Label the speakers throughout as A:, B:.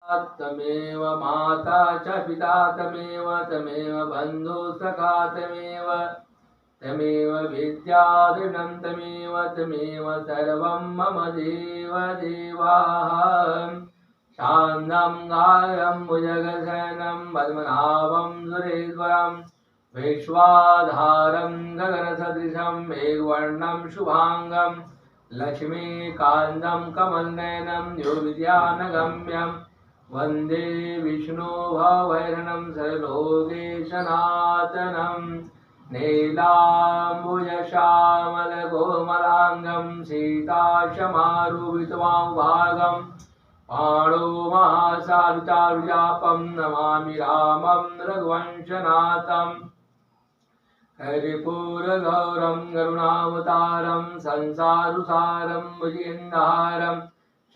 A: तमेव माता च पिता तमेव तमेव बन्धु सखा तमेव तमेव विद्याधृतं तमेव तमेव सर्वं मम देव देवाः शान्तं गायं भुजगशयनं पद्मनाभं सुरेश्वरं विश्वाधारं गगनसदृशं मेघवर्णं शुभांगं लक्ष्मीकान्तं कमलनयनं योगिध्यानगम्यं वन्दे विष्णुभवैरणं सर्वलोकेशनाथनं नीलाम्बुजश्यामलकोमलाङ्गं सीताशमारुवितवां पाणो महासारुचारुजापं नमामि रामं रघुवंशनाथम् हरिपुरगौरं करुणावतारं संसारसारं भुजगेन्द्रहारं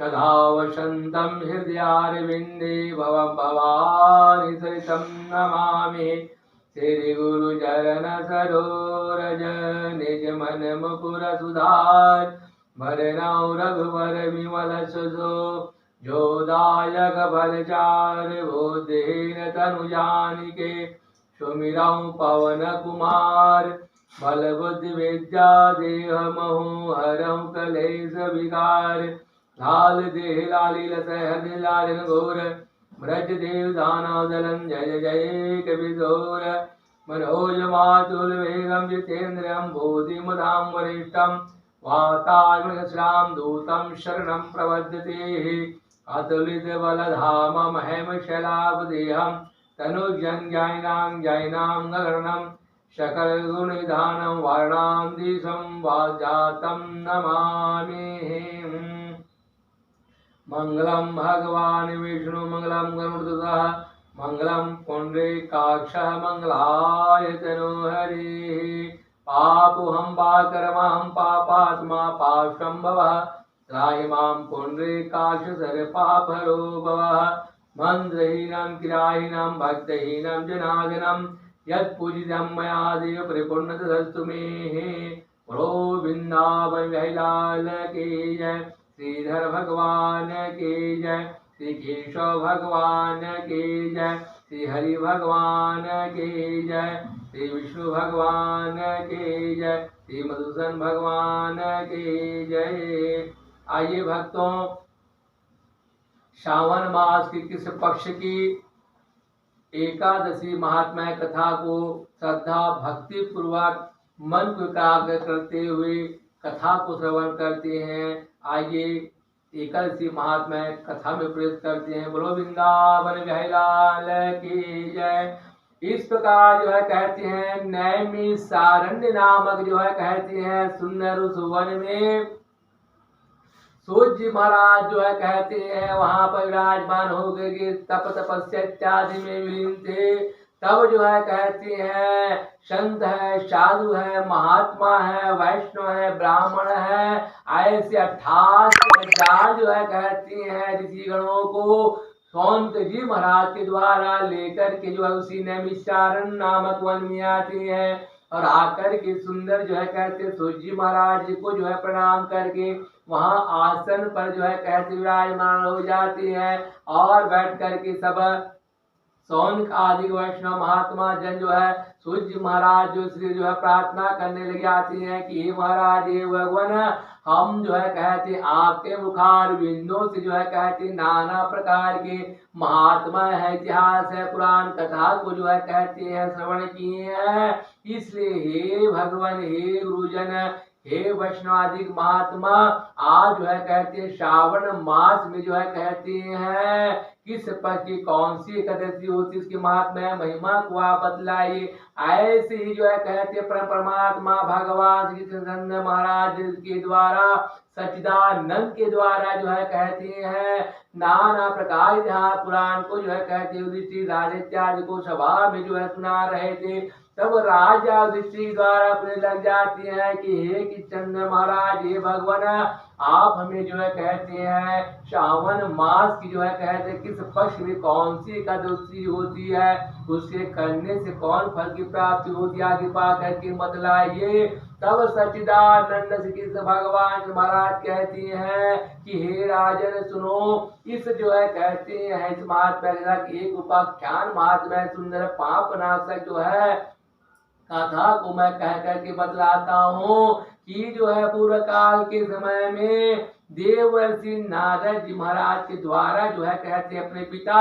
A: सदा वसन्तं हृदयारविन्दे भवं भवानी सहितं नमामि श्रीगुरुचरण सरोरज निज मन मुकुर सुधार भरनौ रघुवर विमल सुधो जोदायक फलचार बुद्धिहीन तनु जानिके सुमिरौ पवन कुमार बल बुद्धि विद्या देह मोह हरौ कलेश विकार लाल देह लालिल सहज लालिन घोर ब्रज देव दानव दलं जय जय कविदोर मनोज मातुल वेगं जितेन्द्रियं बोधिमतां वरिष्ठं वातात्मकश्रां दूतं शरणं प्रपद्यते अतुलित बलधाम महेमशैलापदेहं तनुजं जैनां गगनं सकलगुणनिधानं वर्णां वाजातं नमामि मंगलम भगवान विष्णु मंगलम गरुड़ध्वजः मंगलम पुंडरीकाक्षः मंगलाय तनोहरि पापोऽहं पाकर्महं पापात्मा पापसंभवः त्राहि मां पुंडरीकाक्ष सर्वपापहरो भवः मंत्रहीनं क्रियाहीनं भक्तहीनं जनार्दनं यत्पूजितं मया देव परिपूर्णतदस्तु मे बोलो वृंदावन बिहारी लाल की जय श्रीधर भगवान की जय श्री केशव भगवान की जय श्री हरि भगवान की जय श्री विष्णु भगवान की जय श्री मधुसूदन भगवान की जय। आइए भक्तों, श्रावण मास की किस पक्ष की एकादशी महात्म्य कथा को श्रद्धा भक्ति पूर्वक मन को एकाग्र करते हुए कथा को श्रवण करते हैं। आइए एकादशी महात्म्य कथा में प्रवेश करते हैं। बोलो वृंदावन बिहारी लाल की जय। इस प्रकार जो है कहते हैं, नैमिषारण्य नामक जो है कहते हैं सुंदर उस वन में सूर्य महाराज जो है कहते हैं वहां पर विराजमान हो गए, तप तपस्या इत्यादि में विलीन थे। तब जो है कहते हैं संत है, साधु है, महात्मा है, वैष्णव है, ब्राह्मण है, ऐसे 88,000 जो है कहते हैं ऋषि गणों को सौंत जी महाराज के द्वारा लेकर के जो है उसी नैमिषारण्य नामक वन में आते हैं और आकर के सुंदर जो है कहते सूर्य महाराज जी को जो है प्रणाम करके वहां आसन पर जो है कहते विराजमान हो जाते हैं और बैठ करके सब सौनक आदि वैष्णव महात्मा जन जो है सूर्य महाराज जो श्री जो है प्रार्थना करने लगे आती हैं कि हे महाराज, हे भगवान, हम जो है कहते आपके मुखार बिंदों से जो है कहते नाना प्रकार के महात्मा है, इतिहास है, पुराण कथा को जो है कहते हैं श्रवण किए हैं। इसलिए हे भगवान, हे गुरुजन, हे वैष्णवादिक महात्मा, आज जो है कहते हैं श्रावण मास में जो है कहते हैं किस पक्ष की कौन सी एकादशी होती है, इसकी महात्मा महिमा को आप बतलाइए। ऐसे ही जो है कहते हैं परमात्मा भगवान श्री कृष्ण महाराज के द्वारा सच्चिदानंद के द्वारा जो है कहते हैं नाना प्रकार जहाँ पुराण को जो है कहते हैं युधिष्ठिर राजा इत्यादि को सभा में जो है सुना रहे थे। तब राजा युधिष्ठिर द्वारा अपने लग जाती है कि हे किशनंदन महाराज, हे भगवान, आप हमें जो है कहते हैं श्रावण मास की जो है कहते हैं किस पक्ष में कौन सी एकादशी होती है, उसके करने से कौन फल की प्राप्ति होती है, आगे पा करके बतलाइए। तब सच्चिदानंद श्री कृष्ण भगवान महाराज कहती हैं कि हे राजन सुनो, इस जो है कहते हैं इस महात्मा की एक उपाख्यान महात्मा सुंदर पाप नाशक जो है कथा को मैं कह करके बतलाता हूँ कि जो है पूर्व काल के समय में देवर्षि नारद जी महाराज के द्वारा जो है कहते हैं अपने पिता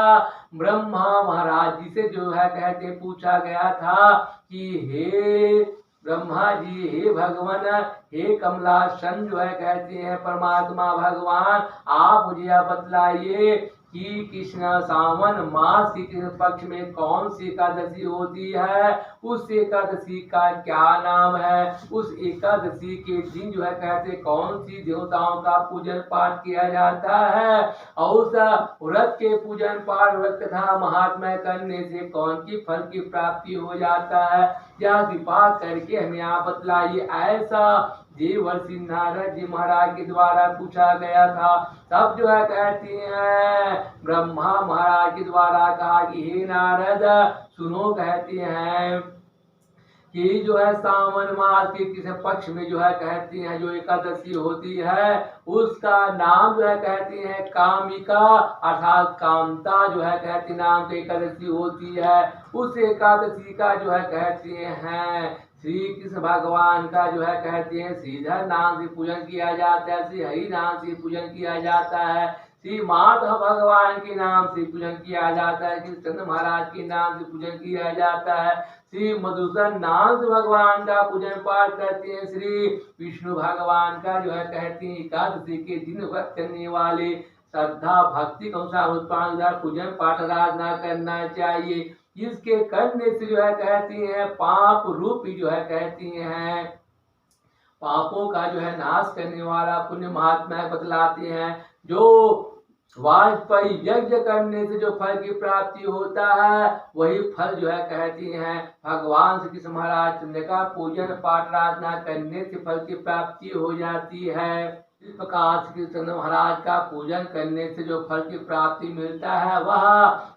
A: ब्रह्मा महाराज जी से जो है कहते हैं पूछा गया था कि हे ब्रह्मा जी, हे भगवान, हे कमलासन जो है कहते हैं परमात्मा भगवान, आप मुझे यह बतलाइए कि कृष्ण सावन मास की कृष्ण पक्ष में कौन सी एकादशी होती है, उस एकादशी का क्या नाम है, उस एकादशी के दिन जो है कहते कौन सी देवताओं का पूजन पाठ किया जाता है, और उस व्रत के पूजन पाठ व्रत कथा महात्मा करने से कौन की फल की प्राप्ति हो जाता है, यह कृपा करके हमें आप बतलाइए। ऐसा देवर्षि नारद जी महाराज के द्वारा पूछा गया था। तब जो है कहती हैं ब्रह्मा महाराज के द्वारा कहा कि हे नारद सुनो, कहती हैं कि जो है सावन मास के किसी पक्ष में जो है कहती हैं जो एकादशी होती है उसका नाम जो है कहती हैं कामिका, अर्थात कामता जो है कहती नाम की एकादशी होती है। उस एकादशी का जो है कहती हैं श्री कृष्ण भगवान का जो है कहते हैं श्रीधर नाम से पूजन किया जाता है, श्री हरि नाम से पूजन किया जाता है, श्री माधव भगवान के नाम से पूजन किया जाता है, कृष्ण महाराज के नाम से पूजन किया जाता है, श्री मधुसूदन नाम से भगवान का पूजन पाठ करते हैं, श्री विष्णु भगवान का जो है कहते हैं एकादशी के दिन व्रत करने वाले श्रद्धा भक्ति के अनुसार पूजन पाठ आराधना करना चाहिए। इसके करने से जो है कहती हैं पाप रूपी जो है कहती हैं पापों का जो है नाश करने वाला पुण्य महात्मा बतलाते हैं। जो वाजपेयी यज्ञ करने से जो फल की प्राप्ति होता है वही फल जो है कहती हैं भगवान श्री कृष्ण महाराज चंद्र का पूजन पाठ आराधना करने से फल की प्राप्ति हो जाती है। इस प्रकार श्री कृष्ण महाराज का पूजन करने से जो फल की प्राप्ति मिलता है वह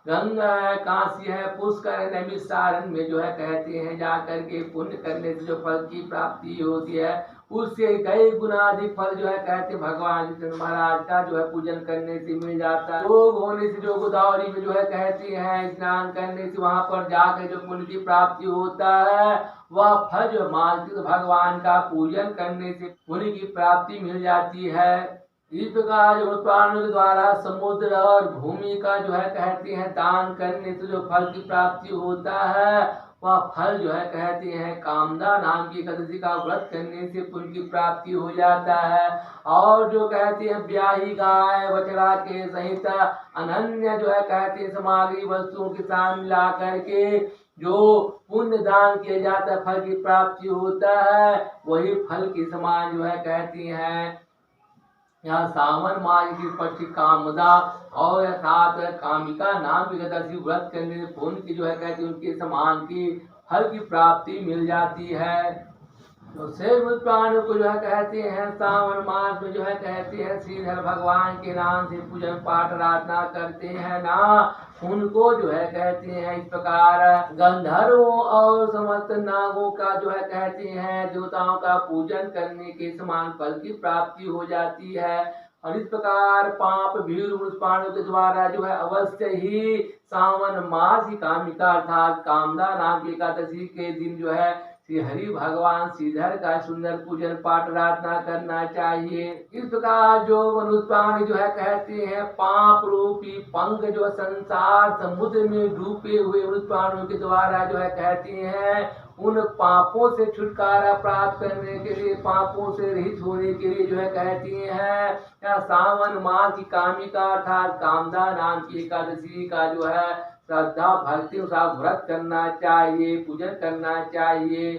A: गंगा है, काशी है, पुष्कर है, नैमिषारण्य में जो है कहते हैं जाकर के पुण्य करने से जो फल की प्राप्ति होती है उससे कई गुना अधिक फल जो है कहते भगवान कृष्ण महाराज का जो है पूजन करने से मिल जाता है। रोग होने से जो गोदावरी में जो है कहते हैं स्नान करने से वहां पर जाकर जो पुण्य की प्राप्ति होता है वह फल जो मानसिक भगवान का पूजन करने से पुण्य की प्राप्ति मिल जाती है। इस प्रकार जो प्राणों के द्वारा समुद्र और भूमि का जो है कहते हैं दान करने से जो फल की प्राप्ति होता है वह फल जो है कहते हैं कामदा नाम की एकादशी का व्रत करने से पुण्य की प्राप्ति हो जाता है। और जो कहते हैं ब्याही गाय बछड़ा के सहित अनन्य जो है कहते हैं सामग्री वस्तुओं के साथ मिला करके जो पुण्य दान किया जाता है फल की प्राप्ति होता है वही फल के समान जो है कहती हैं यहाँ सावन मास की पक्षी कामदा और साथ कामिका नाम की एकादशी व्रत करने से पुण्य की जो है कहती है उनके समान की फल की प्राप्ति मिल जाती है। तो शेष प्राणों को जो है कहते हैं सावन मास में जो है कहते हैं श्रीधर भगवान के नाम से पूजन पाठ आराधना करते हैं ना उनको जो है कहते हैं इस प्रकार गंधर्वों और समस्त नागों का जो है कहते हैं देवताओं का पूजन करने के समान फल की प्राप्ति हो जाती है। और इस प्रकार पाप भीड़ प्राणों के द्वारा जो है अवश्य ही सावन मास की कामिका अर्थात कामदा नाम की एकादशी के दिन जो है श्री हरि भगवान श्रीधर का सुंदर पूजन पाठ आराधना करना चाहिए। इस प्रकार जो मनुष्य प्राणी जो है कहते हैं पाप रूपी पंख जो संसार समुद्र में डूबे हुए मनुष्य प्राणियों के द्वारा जो है कहती हैं उन पापों से छुटकारा प्राप्त करने के लिए पापों से रहित होने के लिए जो है कहती हैं या सावन मास की कामिका अर्थात कामदा नाम की एकादशी का जो है श्रद्धा भक्ति के साथ व्रत करना चाहिए पूजन करना चाहिए।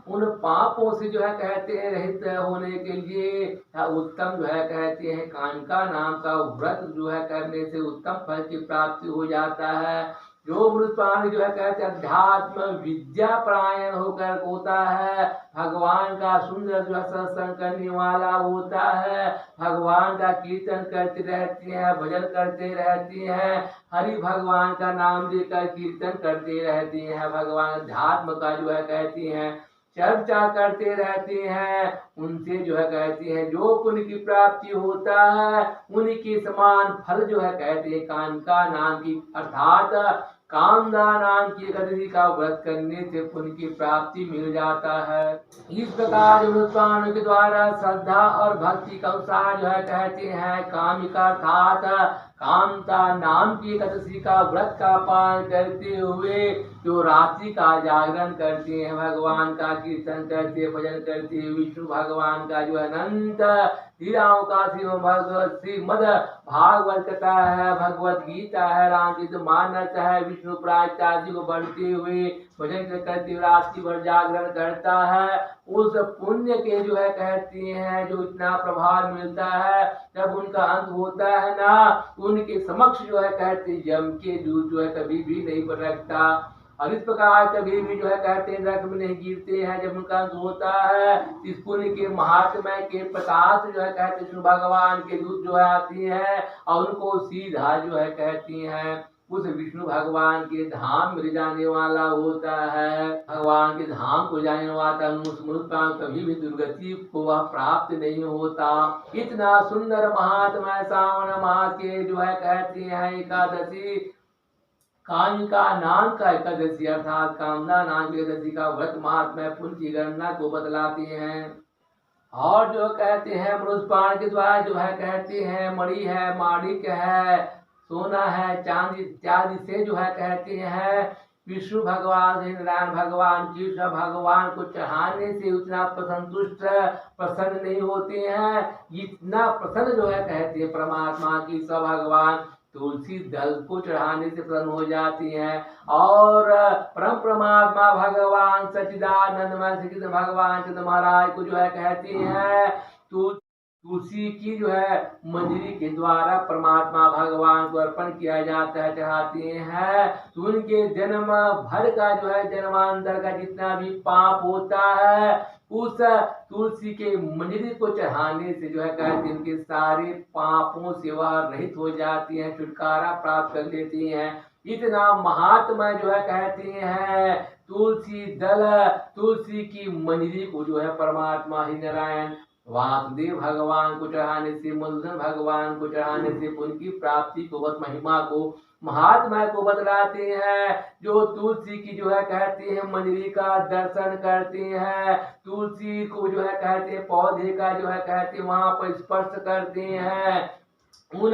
A: उन पापों से जो है कहते हैं रहित होने के लिए उत्तम जो है कहते हैं कामिका नाम का व्रत जो है करने से उत्तम फल की प्राप्ति हो जाता है। जो मृत प्राणी जो है कहते हैं अध्यात्म विद्या परायण होकर होता है भगवान का सुंदर जो है सत्संग करने वाला होता है भगवान का कीर्तन करते रहती हैं भजन करते रहती हैं हरि भगवान का नाम लेकर कीर्तन करते रहती हैं भगवान अध्यात्म का जो है कहती हैं चर्चा करते रहते हैं, उनसे जो है कहते हैं जो पुण्य की प्राप्ति होता है उनके समान फल जो है कहते हैं कामिका नाम की अर्थात कामदा नाम की एकादशी का व्रत करने से पुण्य की प्राप्ति मिल जाता है। इस प्रकार अनुष्ठानों के द्वारा श्रद्धा और भक्ति के अनुसार जो है कहते हैं कामिका अर्थात कामता नाम की एकादशी का व्रत का पालन करते हुए जो रात्रि का जागरण करते हैं, भगवान का कीर्तन करते, भजन करते, विष्णु भगवान का जो अनंत लीलाओं का श्रीमद भागवत कथा है, भगवत गीता है, रामचरित मानस है, विष्णु पुराण इत्यादि को बढ़ते हुए भजन करते हुए रात्रि भर जागरण करता है, उस पुण्य के जो है कहते हैं जो इतना प्रभाव मिलता है जब उनका अंत होता है ना, उनके समक्ष जो है कहते यम के दूत जो है कभी भी नहीं बरकता। और इस प्रकार कभी भी जो है कहते हैं नरक में नहीं गिरते हैं जब उनका अंत होता है। इस पुण्य के महात्म्य के प्रकाश जो है कहते विष्णु भगवान के दूत जो है आती है और उनको सीधा जो है कहती हैं उस विष्णु भगवान के धाम में जाने वाला होता है। भगवान के धाम को जाने वाला मनुष्य कभी भी दुर्गति को वह प्राप्त नहीं होता। इतना सुंदर महात्मा सावन मास के जो है कहते हैं एकादशी कामिका नाम का एकादशी अर्थात कामना नाम की एकादशी का व्रत महात्मा पुण्य की गणना को बतलाते हैं। और जो कहते हैं मनुष्य के द्वारा जो है कहते हैं मणि है, माणिक है, सोना है, चांदी इत्यादि से जो है कहते हैं विष्णु भगवान नारायण भगवान कृष्ण भगवान को चढ़ाने से उतना संतुष्ट प्रसन्न नहीं होते हैं, इतना प्रसन्न जो है कहते हैं परमात्मा की सब भगवान तुलसी दल को चढ़ाने से प्रसन्न हो जाती हैं। और परम परमात्मा भगवान सच्चिदानंदमय श्री कृष्ण भगवान चंद्र महाराज को जो है कहती हैं तुलसी की जो है मंजरी के द्वारा परमात्मा भगवान को अर्पण किया जाता है, चढ़ाते हैं तो उनके जन्म भर का जो है जन्मांतर का जितना भी पाप होता है उस तुलसी के मंजरी को चढ़ाने से जो है कहते हैं उनके सारे पापों से वह रहित हो जाती हैं, छुटकारा प्राप्त कर लेती हैं। इतना महात्मा जो है कहते हैं तुलसी दल तुलसी की मंजरी को जो है परमात्मा ही नारायण वासुदेव भगवान को चढ़ाने से मधुसूदन भगवान को चढ़ाने से उनकी प्राप्ति को बस महिमा को महात्मा को बतलाते हैं। जो तुलसी की जो है कहते हैं मंजरी का दर्शन करते हैं, तुलसी को जो है कहते हैं पौधे का जो है कहते हैं वहां पर स्पर्श करते हैं, उन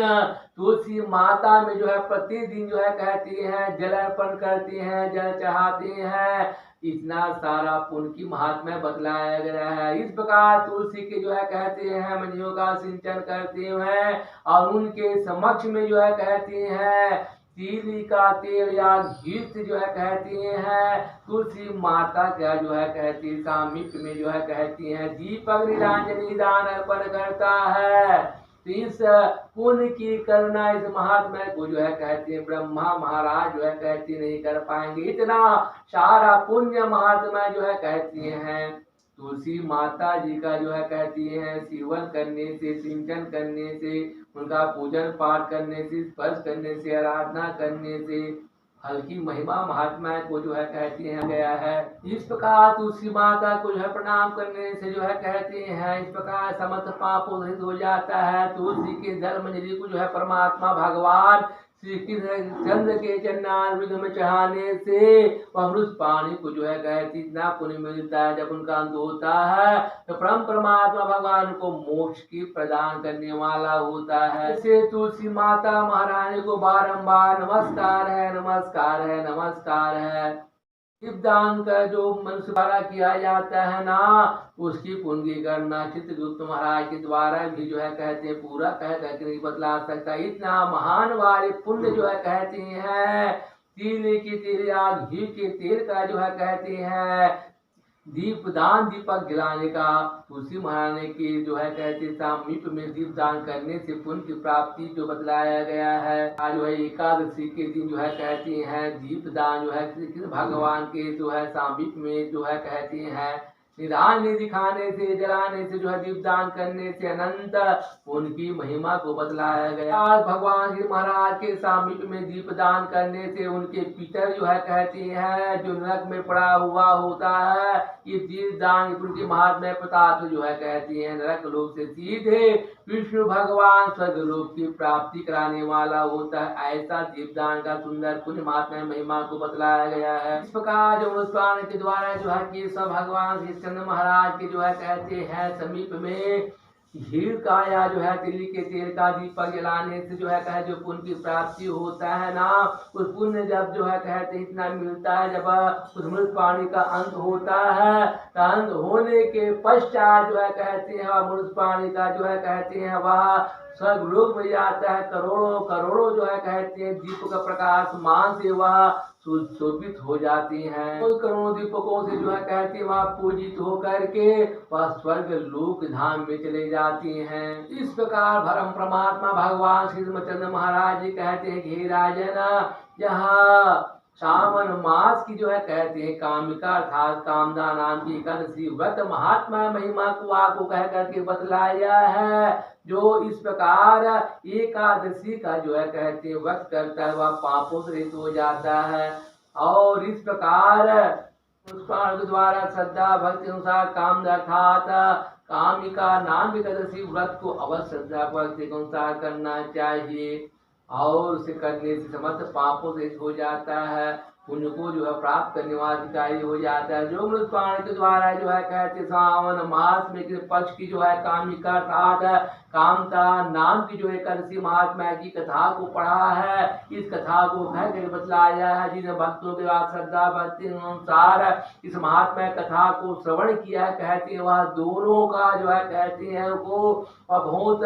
A: तुलसी माता में जो है प्रतिदिन जो है कहती हैं जल अर्पण करते हैं, जल चढ़ाते हैं, इतना सारा पुण्य की महात्मा बतलाया गया है। इस प्रकार तुलसी के जो है कहते हैं मंजरियों का सिंचन करते हैं और उनके समक्ष में जो है कहते हैं तीली का तेल या घी से जो है कहती हैं तुलसी माता का जो है कहती है सामीप्य में जो है कहती हैं दीपक निरांजनी दान अर्पण करता है। तो इस पुण्य की करुणा इस महात्मा को जो है कहते हैं ब्रह्मा महाराज जो है कहती नहीं कर पाएंगे, इतना सारा पुण्य महात्मा जो है कहती हैं तुलसी माता जी का जो है कहती हैं सेवन करने से, सिंचन करने से, उनका पूजन पाठ करने से, स्पर्श करने से, आराधना करने से हल्की महिमा महात्मा को जो है कहती हैं गया है। इस प्रकार तुलसी माता को जो है प्रणाम करने से जो है कहते हैं इस प्रकार समस्त पाप रहित हो जाता है। तुलसी के जल मंजरी को जो है परमात्मा भगवान श्री कृष्ण चंद्र के चरणारविंद में चढ़ाने से मनुष्य पानी को जो है कहती इतना पुण्य मिलता है। जब उनका अंत होता है तो परम परमात्मा भगवान को मोक्ष की प्रदान करने वाला होता है। इसे तुलसी माता महारानी को बारंबार नमस्कार है, नमस्कार है, नमस्कार है। दीपदान का जो मनुष्य द्वारा किया जाता है ना उसकी पुण्य की गणना चित्रगुप्त महाराज के द्वारा भी जो है कहते हैं पूरा कह करके नहीं बतला सकता। इतना महान वाले पुण्य जो है कहते हैं तिल के तेल या घी के तेल का जो है कहते हैं दीपदान दीपक गिराने का तुलसी महारानी की जो है कहते सामीप्य में दीपदान करने से पुण्य की प्राप्ति जो बतलाया गया है। आज जो है एकादशी के दिन जो है कहते हैं दीपदान जो है कृष्ण भगवान के जो है सामीप्य में जो है कहते हैं निधान निधि खाने से, जलाने से, जो है दीपदान करने से अनंत उनकी महिमा को बतलाया गया। आज भगवान श्री महाराज के सामीप में दीपदान करने से उनके पितर जो है कहते हैं जो नरक में पड़ा हुआ होता है, ये दीपदान उनके महात्म्य प्रताप जो है कहते हैं नरक लोक से सीधे विष्णु भगवान स्वर्ग लोक की प्राप्ति कराने वाला होता है। ऐसा दीपदान का सुंदर पुण्य महात्म्य महिमा को बतलाया गया है। इस प्रकार जो अनुष्ठान के द्वारा जो है कि सब भगवान श्री चंद्र महाराज के जो है कहते हैं समीप में हीर का या जो है तिली के तेल का दीपक जलाने से जो है कहे जो पुण्य की प्राप्ति होता है ना, उस पुण्य जब जो है कहते इतना मिलता है जब उस मृत प्राणी का अंत होता है, तो अंत होने के पश्चात जो है कहते हैं वह मृत प्राणी का जो है कहते हैं वह स्वर्ग लोक में जाता है। करोड़ों करोड़ों जो है कहते हैं दीप का प्रकाश मान से वह सुशोभित हो जाती हैं। करोड़ों दीपकों से जो है कहते हैं वह पूजित होकर के वह स्वर्ग लोक धाम में चले जाती हैं। इस प्रकार परम परमात्मा भगवान श्री रामचंद्र महाराज जी कहते हैं कि राजन यह सावन मास की जो है कहते हैं कामिका अर्थात कामदा नाम की एकादशी व्रत महात्मा महिमा को आपको कह करके बतलाया है। जो इस प्रकार एकादशी का जो है कहते हैं व्रत करता है वह पापों से रहित हो जाता है। और इस प्रकार उस प्राण के द्वारा श्रद्धा भक्ति अनुसार काम अर्थात कामिका नाम एकादशी व्रत को अवश्य श्रद्धा भक्ति के अनुसार करना चाहिए और उसे करने से समस्त पापों से हो जाता है, पुण्य को जो है प्राप्त करने वाला अधिकारी हो जाता है। जो मृत प्राणी के द्वारा जो है कहते सावन मास में पक्ष की जो है कामिका अर्थात कामता नाम की जो एकादशी महात्मा की कथा को पढ़ा है, इस कथा को कह कर बतलाया है। जिन भक्तों के बाद श्रद्धा भक्ति अनुसार इस महात्मा कथा को श्रवण किया कहते हैं वह दोनों का जो है कहते हैं वो बहुत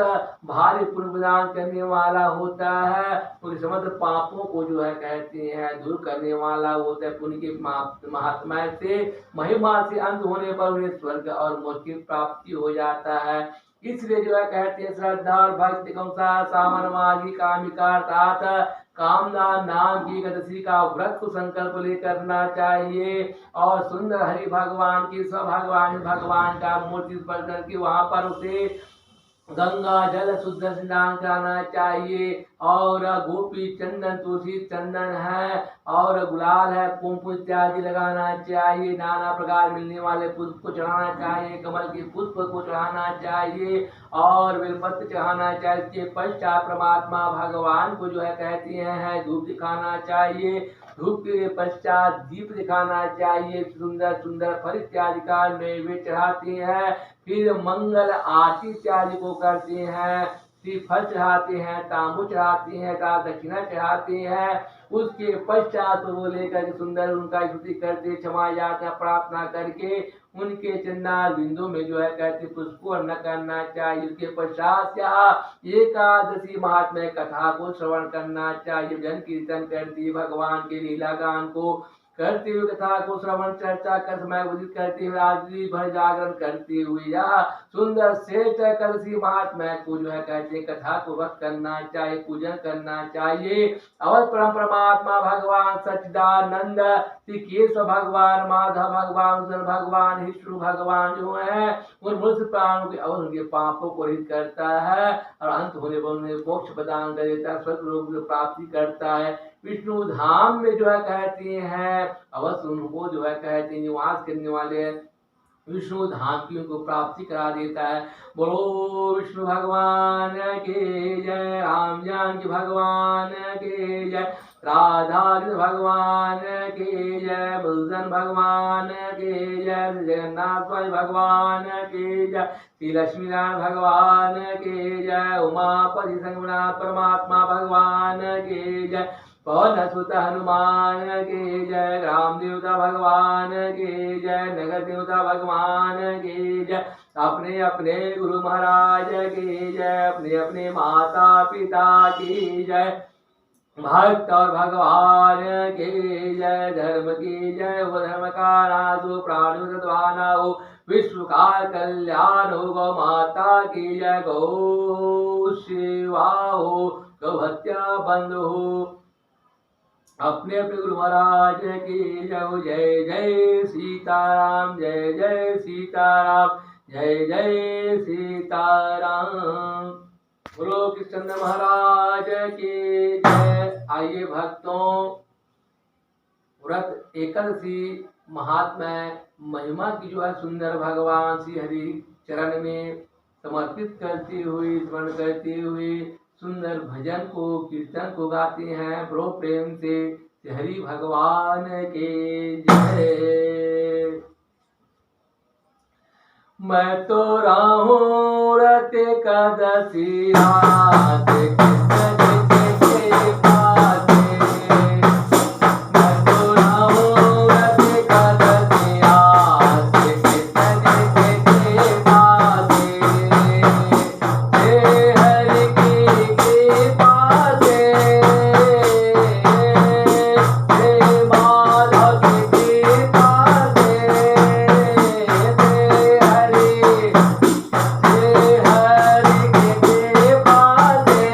A: भारी पुण्य प्रदान करने वाला होता है, उनके समस्त पापों को जो है कहते हैं दूर करने वाला होता है। पुण्य के महात्मा से महिमा से अंत होने पर उन्हें स्वर्ग और मोक्ष की प्राप्ति हो जाता है। इसलिए जो है कहते हैं श्रद्धा और भक्ति के अनुसार सावन माघी कामिका अर्थात कामना नाम की एकादशी का व्रत को संकल्प ले करना चाहिए और सुंदर हरि भगवान की भगवान का मूर्ति पर करके वहां पर उसे गंगा जल शुद्ध स्नान कराना चाहिए और गोपी चंदन तुलसी चंदन है और गुलाल है कुमकुम इत्यादि लगाना चाहिए। नाना प्रकार मिलने वाले पुष्प को चढ़ाना चाहिए, कमल के पुष्प को चढ़ाना चाहिए और बेलपत्र चढ़ाना चाहिए। इसके पश्चात परमात्मा भगवान को जो है कहते हैं धूप दिखाना चाहिए, धूप के पश्चात दीप दिखाना चाहिए, सुंदर सुंदर फल इत्यादि का नैवेद्य चढ़ाते हैं, फिर मंगल आरती इत्यादि को करते हैं, फल चढ़ाते हैं, तांबू चढ़ाते हैं, दक्षिणा चढ़ाते हैं। उसके पश्चात वो लेकर के सुंदर उनका स्तुति करते क्षमा याचना प्रार्थना करके उनके चंद्र बिंदु में जो है कहते पुष्प न करना चाहिए। उसके पश्चात एकादशी महात्म्य कथा को श्रवण करना चाहिए, जन कीर्तन करती भगवान के लीला गान को करते हुए कथा को श्रवण चर्चा कर समय व्यतीत करते हुए रात्रि भर जागरण करते हुए या सुंदर श्रेष्ठ एकादशी महात्मा को जो है कहते हैं कथा को वक्त करना चाहिए, पूजन करना चाहिए। अवध परम परमात्मा भगवान सच्चिदानंद श्री केशव भगवान माधव भगवान भगवान विष्णु भगवान जो है उन मनुष्य प्राणों के अवध उनके पापों को रहित करता है और अंत होने पर उन्हें मोक्ष प्रदान कर देता है, स्वर्ग लोक की प्राप्ति करता है। विष्णु धाम में जो है कहते हैं अवश्य उनको जो है कहते हैं निवास करने वाले विष्णु धाम की उनको प्राप्ति करा देता है। बोलो विष्णु भगवान के जय, राम जानकी भगवान के जय, राधा भगवान के जय, बलदेव भगवान के जय, जगन्नाथ स्वामी भगवान के जय, श्री लक्ष्मी नारायण भगवान के जय, उमापति संगमनाथ परमात्मा भगवान के जय, पवन सुत हनुमान के जय, राम देवता भगवान के जय, नगर देवता भगवान के जय, अपने अपने गुरु महाराज के जय, अपने अपने माता पिता की जय, भक्त और भगवान के जय, धर्म की जय, वो धर्म का नाश हो, प्राणियों सद्भावना हो, विश्व का कल्याण हो, गौ माता की जय, गौ सेवा हो, गौ हत्या बंद हो। अपने अपने गुरु महाराज की जय। जय जय सीताराम, जय जय सीताराम, जय जय सीताराम। बोलो कृष्ण महाराज की जय। आइए भक्तों, व्रत एकादशी महात्मा महिमा की जो है सुंदर भगवान श्री हरि चरण में समर्पित करते हुए, स्मरण करते हुए सुंदर भजन को, कीर्तन को गाते हैं। बड़ो प्रेम से हरि भगवान के जय। मैं तो राहूं रत एकादशी रात, कृष्ण के पासे। मैं तो राहूं रत एकादशी रात, कृष्ण के पासे। हे हरि की कृपा से, हे माधव की कृपा से, हे हरि की कृपा से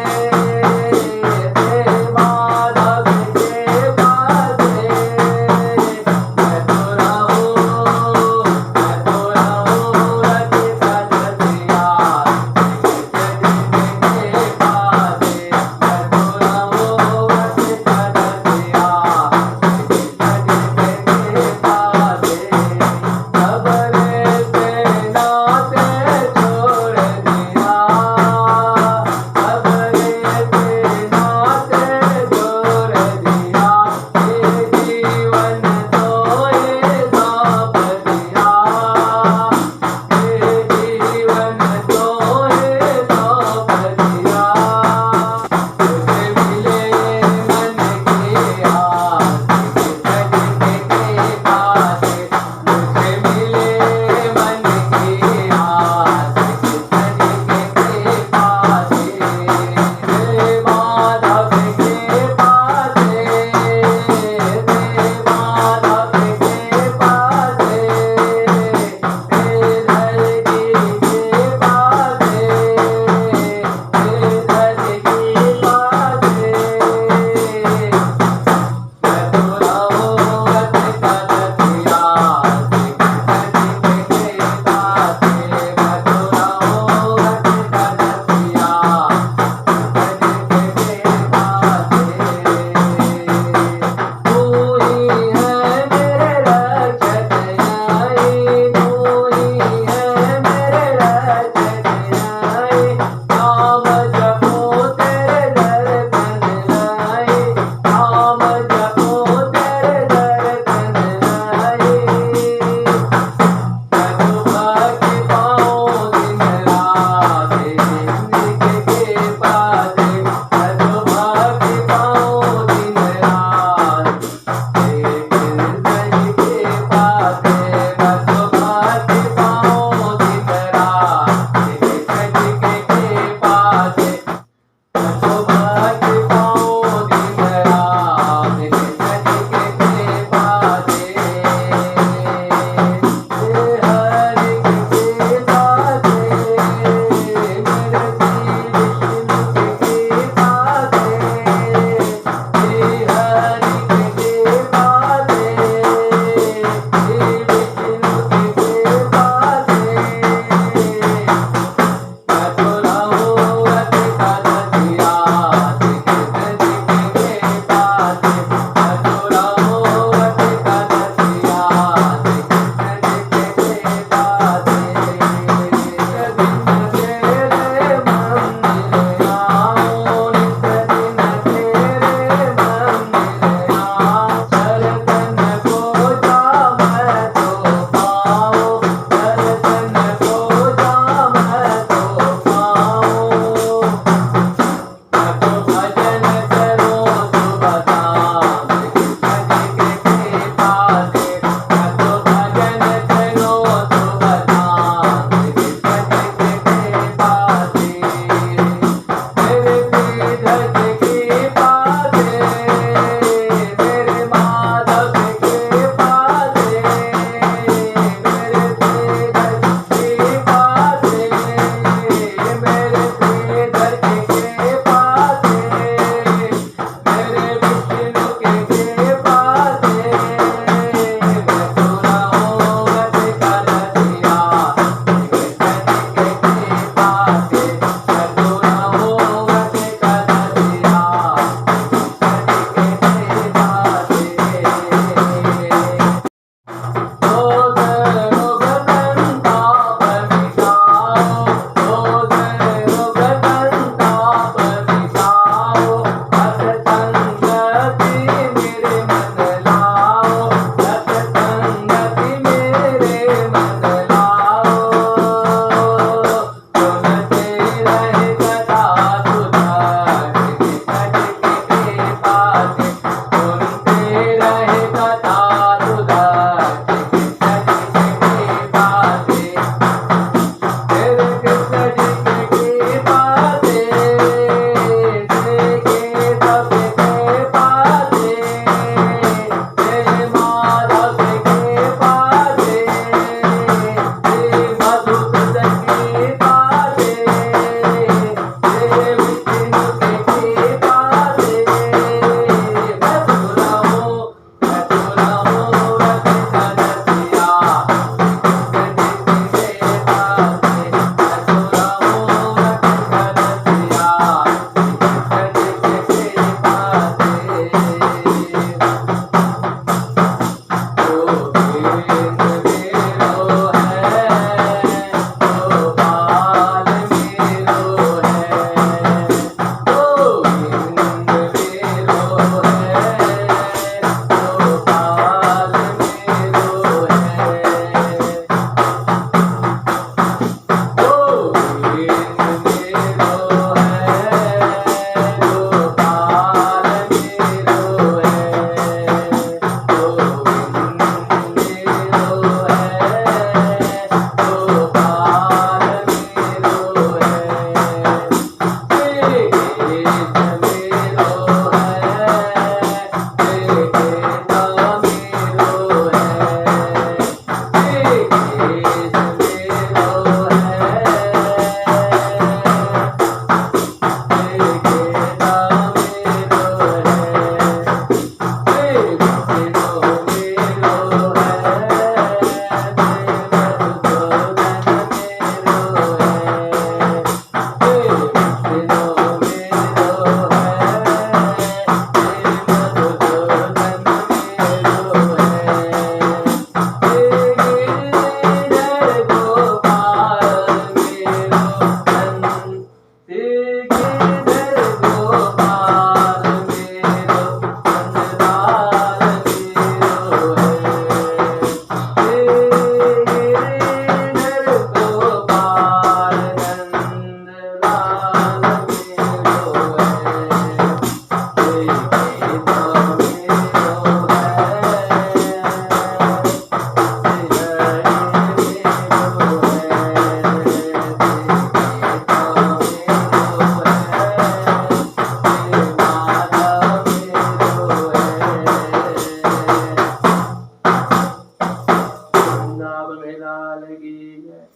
A: वृंदावन में लाल की जय।